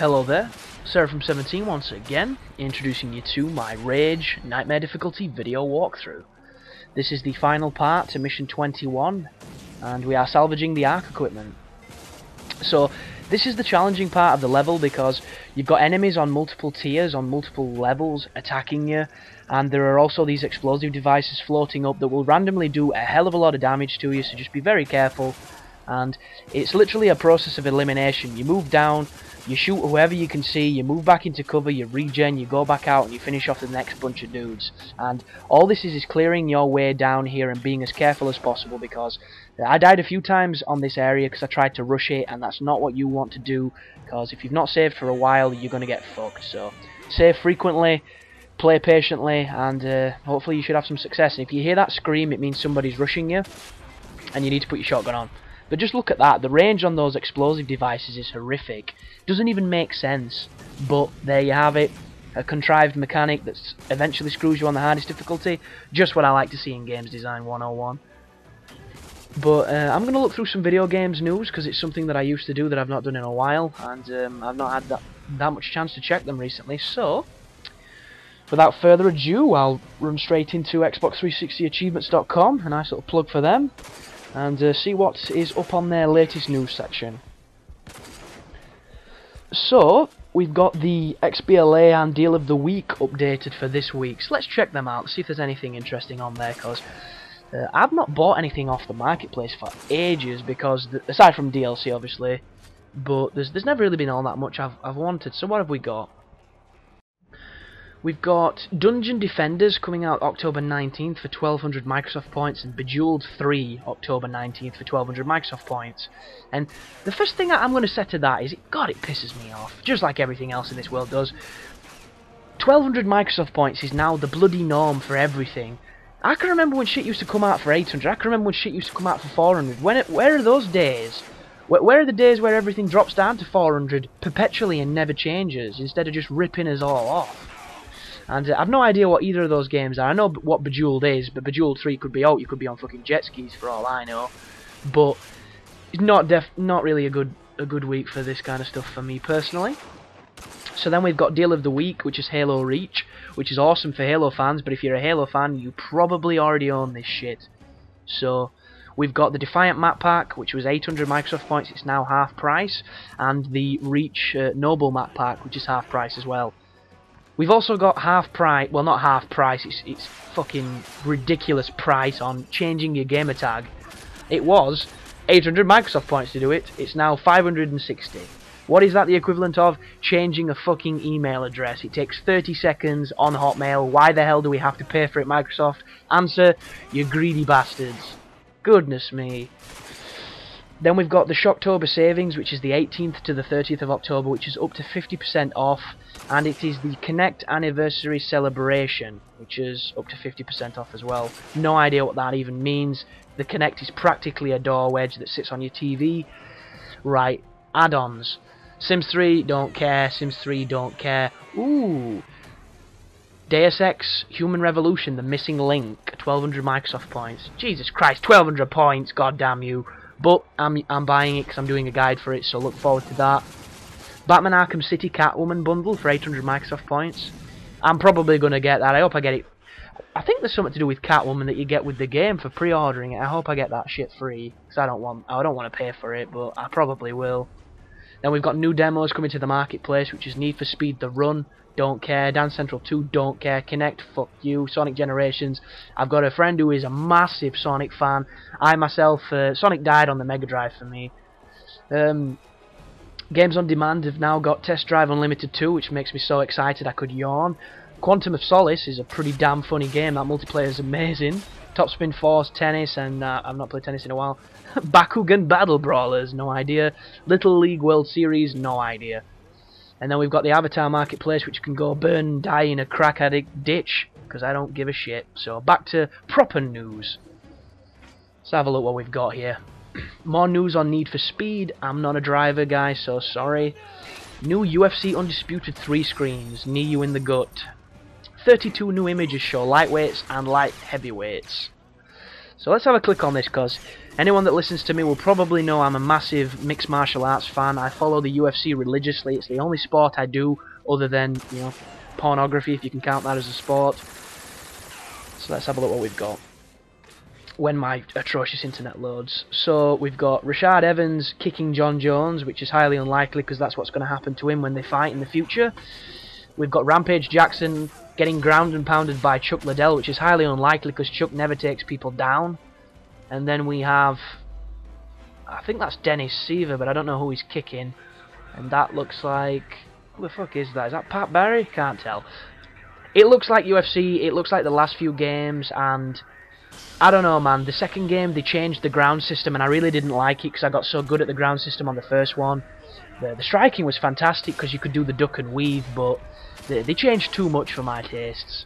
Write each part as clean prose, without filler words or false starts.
Hello there, Seraphim17 once again, introducing you to my Rage Nightmare difficulty video walkthrough. This is the final part to mission 21, and we are salvaging the Ark equipment. So, this is the challenging part of the level because you've got enemies on multiple tiers, on multiple levels, attacking you, and there are also these explosive devices floating up that will randomly do a hell of a lot of damage to you, so just be very careful. And it's literally a process of elimination. You move down, you shoot whoever you can see, you move back into cover, you regen, you go back out, and you finish off the next bunch of dudes. And all this is clearing your way down here and being as careful as possible, because I died a few times on this area because I tried to rush it, and that's not what you want to do, because if you've not saved for a while, you're going to get fucked. So save frequently, play patiently, and hopefully you should have some success. And if you hear that scream, it means somebody's rushing you, and you need to put your shotgun on. But just look at that, the range on those explosive devices is horrific. Doesn't even make sense, but there you have it. A contrived mechanic that eventually screws you on the hardest difficulty. Just what I like to see in Games Design 101. But I'm going to look through some video games news, because it's something that I used to do that I've not done in a while, and I've not had that much chance to check them recently. So, without further ado, I'll run straight into Xbox360achievements.com, a nice little plug for them, and see what is up on their latest news section. So, we've got the XBLA and Deal of the Week updated for this week, so let's check them out, see if there's anything interesting on there, because I've not bought anything off the marketplace for ages, because, aside from DLC obviously, but there's never really been all that much I've wanted. So what have we got? We've got Dungeon Defenders coming out October 19th for 1200 Microsoft points, and Bejeweled 3 October 19th for 1200 Microsoft points. And the first thing I'm going to say to that is, God, it pisses me off, just like everything else in this world does. 1200 Microsoft points is now the bloody norm for everything. I can remember when shit used to come out for 800, I can remember when shit used to come out for 400. Where are those days? Where are the days where everything drops down to 400 perpetually and never changes, instead of just ripping us all off? And I've no idea what either of those games are. I know what Bejeweled is, but Bejeweled 3 could be out. You could be on fucking jet skis for all I know. But it's not really a good week for this kind of stuff for me personally. So then we've got Deal of the Week, which is Halo Reach, which is awesome for Halo fans. But if you're a Halo fan, you probably already own this shit. So we've got the Defiant map pack, which was 800 Microsoft points. It's now half price, and the Reach Noble map pack, which is half price as well. We've also got half price, well not half price, it's fucking ridiculous price on changing your gamer tag. It was 800 Microsoft points to do it, it's now 560. What is that the equivalent of? Changing a fucking email address. It takes 30 seconds on Hotmail. Why the hell do we have to pay for it, Microsoft? Answer, you greedy bastards. Goodness me. Then we've got the Shocktober savings, which is the 18th to the 30th of October, which is up to 50% off, and it is the Connect Anniversary Celebration, which is up to 50% off as well. No idea what that even means. The Connect is practically a door wedge that sits on your TV. Right, add-ons. Sims 3, don't care. Sims 3, don't care. Ooh! Deus Ex Human Revolution, The Missing Link, 1200 Microsoft points. Jesus Christ, 1200 points, god damn you. But I'm buying it because I'm doing a guide for it, so look forward to that. Batman Arkham City Catwoman bundle for 800 Microsoft points. I'm probably going to get that. I hope I get it. I think there's something to do with Catwoman that you get with the game for pre-ordering it. I hope I get that shit free, because I don't want to pay for it, but I probably will. Then we've got new demos coming to the marketplace, which is Need for Speed The Run, don't care. Dance Central 2, don't care. Kinect, fuck you. Sonic Generations, I've got a friend who is a massive Sonic fan. I myself, Sonic died on the Mega Drive for me. Games on Demand have now got Test Drive Unlimited 2, which makes me so excited I could yawn. Quantum of Solace is a pretty damn funny game. That multiplayer is amazing. Topspin Force, tennis, and I've not played tennis in a while. Bakugan Battle Brawlers, no idea. Little League World Series, no idea. And then we've got the Avatar Marketplace, which can go burn and die in a crack addict ditch, because I don't give a shit. So back to proper news. Let's have a look what we've got here. More news on Need for Speed. I'm not a driver, guys, so sorry. New UFC Undisputed 3 screens, knee you in the gut. 32 new images show lightweights and light heavyweights. So let's have a click on this, because anyone that listens to me will probably know I'm a massive mixed martial arts fan. I follow the UFC religiously. It's the only sport I do other than, you know, pornography, if you can count that as a sport. So let's have a look what we've got when my atrocious internet loads. So we've got Rashad Evans kicking John Jones, which is highly unlikely because that's what's going to happen to him when they fight in the future. We've got Rampage Jackson getting ground and pounded by Chuck Liddell, which is highly unlikely because Chuck never takes people down. And then we have, I think that's Dennis Seaver, but I don't know who he's kicking. And that looks like, who the fuck is that? Is that Pat Barry? Can't tell. It looks like UFC, it looks like the last few games, and I don't know, man. The second game they changed the ground system and I really didn't like it because I got so good at the ground system on the first one. The striking was fantastic because you could do the duck and weave, but they changed too much for my tastes.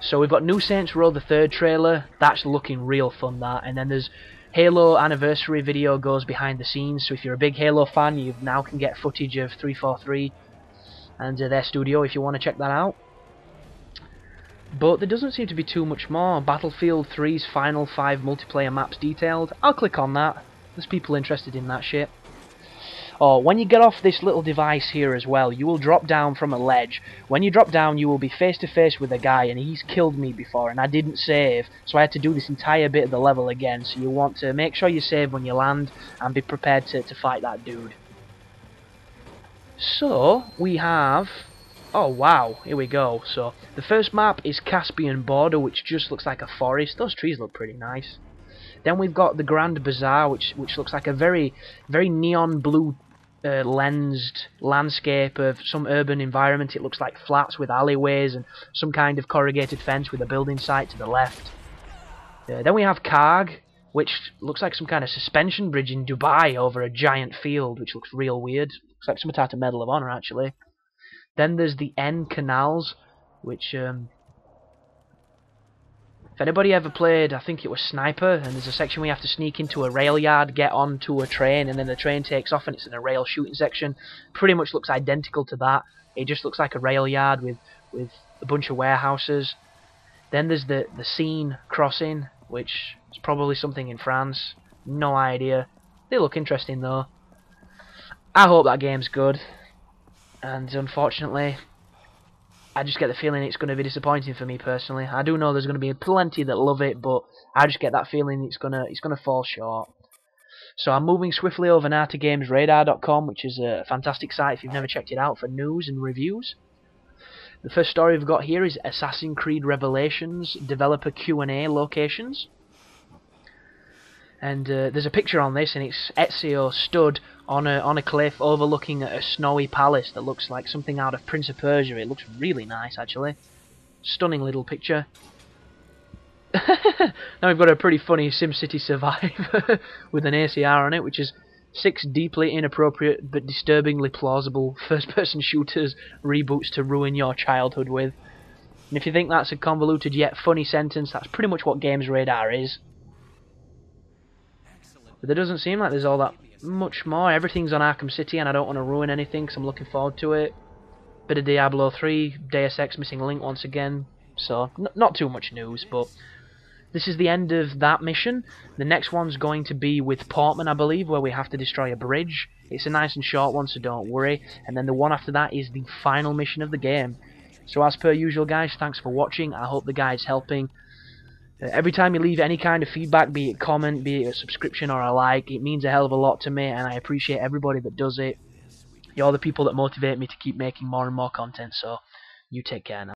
So we've got New Saints Row, the third trailer. That's looking real fun, that. And then there's Halo anniversary video goes behind the scenes. So if you're a big Halo fan, you now can get footage of 343 and their studio if you want to check that out. But there doesn't seem to be too much more. Battlefield 3's final 5 multiplayer maps detailed. I'll click on that. There's people interested in that shit. Oh, when you get off this little device here as well, you will drop down from a ledge. When you drop down, you will be face to face with a guy, and he's killed me before, and I didn't save, so I had to do this entire bit of the level again. So you want to make sure you save when you land, and be prepared to fight that dude. So, we have... oh wow, here we go. So, the first map is Caspian Border, which just looks like a forest. Those trees look pretty nice. Then we've got the Grand Bazaar, which looks like a very neon blue lensed landscape of some urban environment. It looks like flats with alleyways and some kind of corrugated fence with a building site to the left. Then we have Karg, which looks like some kind of suspension bridge in Dubai over a giant field, which looks real weird. Looks like some type of Medal of Honor, actually. Then there's the N Canals, which if anybody ever played, I think it was Sniper, and there's a section where you have to sneak into a rail yard, get onto a train, and then the train takes off and it's in a rail shooting section. Pretty much looks identical to that. It just looks like a rail yard with a bunch of warehouses. Then there's the Seine crossing, which is probably something in France. No idea. They look interesting though. I hope that game's good. And unfortunately, I just get the feeling it's going to be disappointing for me personally. I do know there's going to be plenty that love it, but I just get that feeling it's going to fall short. So I'm moving swiftly over now to GamesRadar.com, which is a fantastic site if you've never checked it out for news and reviews. The first story we've got here is Assassin's Creed Revelations developer Q&A locations. And there's a picture on this, and it's Ezio stood on a cliff overlooking a snowy palace that looks like something out of Prince of Persia. It looks really nice, actually. Stunning little picture. Now we've got a pretty funny SimCity Survive with an ACR on it, which is 6 deeply inappropriate but disturbingly plausible first-person shooters reboots to ruin your childhood with. And if you think that's a convoluted yet funny sentence, that's pretty much what Games Radar is. But there doesn't seem like there's all that much more. Everything's on Arkham City, and I don't want to ruin anything because I'm looking forward to it. Bit of Diablo 3, Deus Ex Missing Link once again. So, not too much news, but this is the end of that mission. The next one's going to be with Portman, I believe, where we have to destroy a bridge. It's a nice and short one, so don't worry. And then the one after that is the final mission of the game. So as per usual, guys, thanks for watching. I hope the guide's helping. Every time you leave any kind of feedback, be it comment, be it a subscription or a like, it means a hell of a lot to me, and I appreciate everybody that does it. You're the people that motivate me to keep making more and more content, so you take care now.